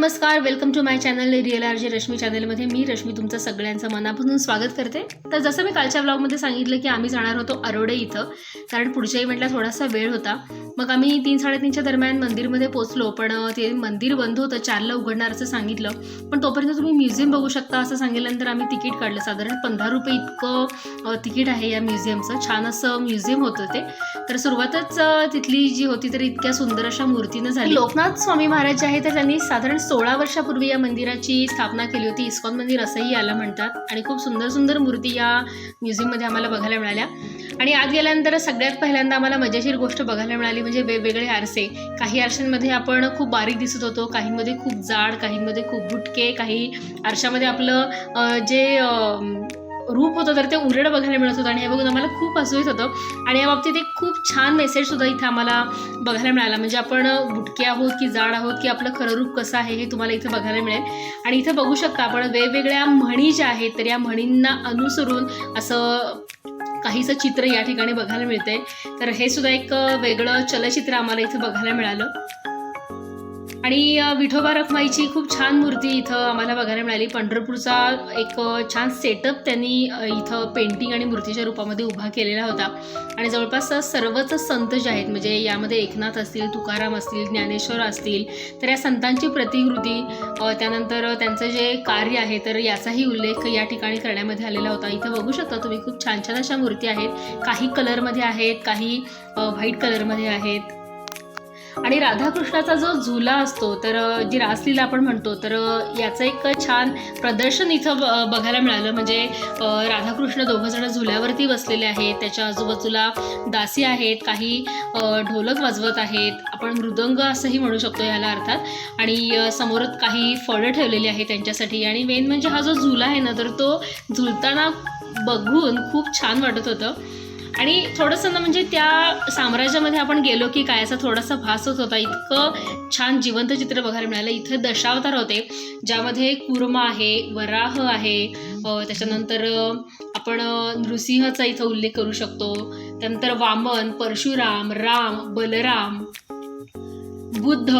नमस्कार, welcome to my channel real RJ Rashmi चॅनलमध्ये मी रश्मी तुमचं सगळ्यांचं मनापासून स्वागत करते। तर जसं मी कालच्या व्लॉगमध्ये सांगितलं की आम्ही जाणार होतो अरोडे इथं, कारण पुढच्या इव्हेंटला थोडासा वेळ होता। मग आम्ही 3-3:30च्या दरम्यान मंदिरमध्ये पोहोचलो, पण ते मंदिर बंद होतं, 4ला उघडणार असं सांगितलं। पण तोपर्यंत तुम्ही म्युझियम बघू शकता असं सांगितल्यानंतर आम्ही तिकीट काढलं। साधारण 15 रुपये इतकं तिकीट आहे या म्युझियमचं। छान असं म्युझियम होतं ते। तर सुरुवातच तिथली जी होती तर इतक्या सुंदर अशा मूर्तीनं झाली। लोकनाथ स्वामी महाराज जे आहे तर त्यांनी साधारण 16 वर्षापूर्वी या मंदिराची स्थापना केली होती। इस्कॉन मंदिर असंही याला म्हणतात आणि खूप सुंदर सुंदर मूर्ती या म्युझियममध्ये आम्हाला बघायला मिळाल्या। आणि आत गेल्यानंतर सगळ्यात पहिल्यांदा आम्हाला मजेशीर गोष्ट बघायला मिळाली म्हणजे वेगवेगळे आरसे। काही आरशांमध्ये आपण खूप बारीक दिसत होतो, काहींमध्ये खूप जाड, काहींमध्ये खूप बुटके, काही आरशामध्ये आपलं जे रूप होतं तर ते उरड बघायला मिळत होतं। आणि हे बघून आम्हाला खूप हसू येत होतं। आणि या बाबतीत एक खूप छान मेसेजसुद्धा इथं आम्हाला बघायला मिळाला, म्हणजे आपण बुटके आहोत की जाड आहोत की आपलं खरं रूप कसं आहे हे तुम्हाला इथं बघायला मिळेल। आणि इथं बघू शकता आपण वेगवेगळ्या म्हणी ज्या आहेत तर या म्हणींना अनुसरून असं काहीसं चित्र या ठिकाणी बघायला मिळतंय। तर हे सुद्धा एक वेगळं चलचित्र आम्हाला इथं बघायला मिळालं। आणि विठोबा रखमाईची खूप छान मूर्ती इथं आम्हाला बघायला मिळाली। पंढरपूरचा एक छान सेटअप त्यांनी इथं पेंटिंग आणि मूर्तीच्या रूपामध्ये उभा केलेला होता। आणि जवळपास सर्वच संत जे आहेत, म्हणजे यामध्ये एकनाथ असतील, तुकाराम असतील, ज्ञानेश्वर असतील, तर या संतांची प्रतिकृती, त्यानंतर त्यांचं जे कार्य आहे तर याचाही उल्लेख या ठिकाणी करण्यामध्ये आलेला होता। इथं बघू शकता तुम्ही खूप छान छान अशा मूर्ती आहेत। काही कलरमध्ये आहेत, काही व्हाईट कलरमध्ये आहेत। आणि राधाकृष्णाचा जो झुला असतो तर जी रासलीला आपण म्हणतो तर याचं एक छान प्रदर्शन इथं बघायला मिळालं। म्हणजे राधाकृष्ण दोघंजण झुल्यावरती बसलेले आहेत, त्याच्या आजूबाजूला दासी आहेत, काही ढोलक वाजवत आहेत, आपण मृदंग असंही म्हणू शकतो याला अर्थात। आणि समोर काही फळं ठेवलेली आहेत त्यांच्यासाठी। आणि मेन म्हणजे हा जो झुला आहे ना तर तो झुलताना बघून खूप छान वाटत होतं। आणि थोडंसं ना म्हणजे त्या साम्राज्यामध्ये आपण गेलो की काय असा थोडासा भास होत होता। इतकं छान जिवंत चित्र बघायला मिळालं। इथे दशावतार होते, ज्यामध्ये कूर्म आहे, वराह आहे, त्याच्यानंतर आपण नृसिंहचा इथं उल्लेख करू शकतो, त्यानंतर वामन, परशुराम, राम, बलराम, बुद्ध,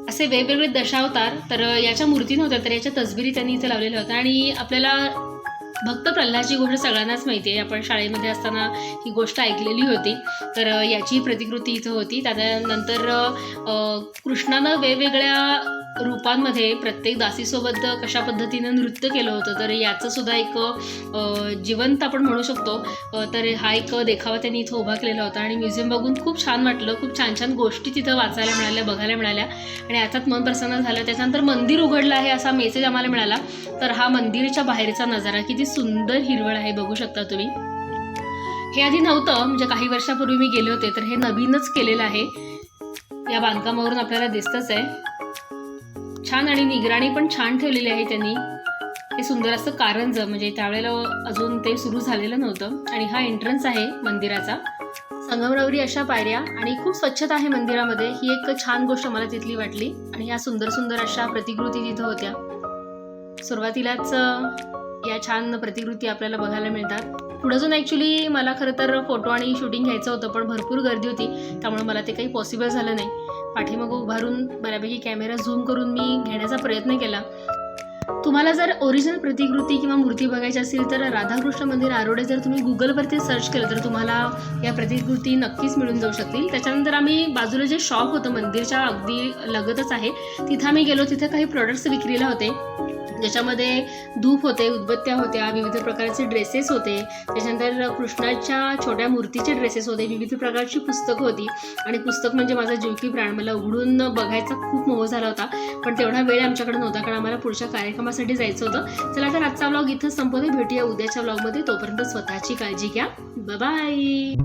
असे वेगवेगळे दशावतार तर याच्या मूर्ती नव्हत्या तर याच्या तसबिरी त्यांनी इथे लावलेल्या होत्या। आणि आपल्याला भक्त प्रल्हादची गोष्ट सगळ्यांनाच माहिती आहे, आपण शाळेमध्ये असताना ही गोष्ट ऐकलेली होती। तर याची प्रतिकृती इथं होती। त्यानंतर कृष्णानं वेगवेगळ्या रूपांमध्ये प्रत्येक दासीसोबत कशा पद्धतीनं नृत्य केलं होतं तर याचं सुद्धा एक जिवंत आपण म्हणू शकतो। तर हा एक देखावा त्यांनी इथं उभा केलेला होता। आणि म्युझियम बघून खूप छान वाटलं, खूप छान छान गोष्टी तिथं वाचायला मिळाल्या, बघायला मिळाल्या आणि अर्थात मन प्रसन्न झालं। त्याच्यानंतर मंदिर उघडलं आहे असा मेसेज आम्हाला मिळाला। तर हा मंदिराच्या बाहेरचा नजारा किती सुंदर हिरवळ आहे बघू शकता तुम्ही। हे आधी नव्हतं, म्हणजे काही वर्षापूर्वी मी गेले होते, तर हे नवीनच केलेलं आहे। या बांधकामावरून आपल्याला दिसतंच आहे छान। आणि निगराणी पण छान ठेवलेली आहे त्यांनी। हे सुंदर असं कारंज, म्हणजे त्यावेळेला अजून ते सुरू झालेलं नव्हतं। आणि हा एंट्रन्स आहे मंदिराचा, संगमरवरी अशा पायऱ्या आणि खूप स्वच्छता आहे मंदिरामध्ये। ही एक छान गोष्ट मला तिथली वाटली। आणि ह्या सुंदर सुंदर अशा प्रतिकृती तिथं होत्या। सुरुवातीलाच या छान प्रतिकृती आपल्याला बघायला मिळतात। पुढे जाऊन ॲक्च्युली मला खरं तर फोटो आणि शूटिंग घ्यायचं होतं, पण भरपूर गर्दी होती त्यामुळे मला ते काही पॉसिबल झालं नाही। पाठीमागं उभारून बऱ्यापैकी कॅमेरा झूम करून मी घेण्याचा प्रयत्न केला। तुम्हाला जर ओरिजिनल प्रतिकृती किंवा मूर्ती बघायची असेल तर राधाकृष्ण मंदिर आरोडे जर तुम्ही गुगलवरती सर्च केलं तर तुम्हाला या प्रतिकृती नक्कीच मिळून जाऊ शकतील। त्याच्यानंतर आम्ही बाजूला जे शॉप होतं मंदिरच्या अगदी लगतच आहे तिथं आम्ही गेलो। तिथे काही प्रोडक्ट्स विक्रीला होते, ज्याच्यामध्ये धूप होते, उदबत्त्या होत्या, विविध प्रकारचे ड्रेसेस होते, त्याच्यानंतर कृष्णाच्या छोट्या मूर्तीचे ड्रेसेस होते, विविध प्रकारची पुस्तकं होती। आणि पुस्तक म्हणजे माझा जीव की प्राण, मला उघडून बघायचा खूप मोह झाला होता, पण तेवढा वेळ आमच्याकडे नव्हता कारण आम्हाला पुढच्या कार्यक्रमासाठी जायचं होतं। चला तर आजचा व्लॉग इथंच संपवते, भेटूया उद्याच्या व्लॉगमध्ये। तोपर्यंत स्वतःची काळजी घ्या, बाय बाय।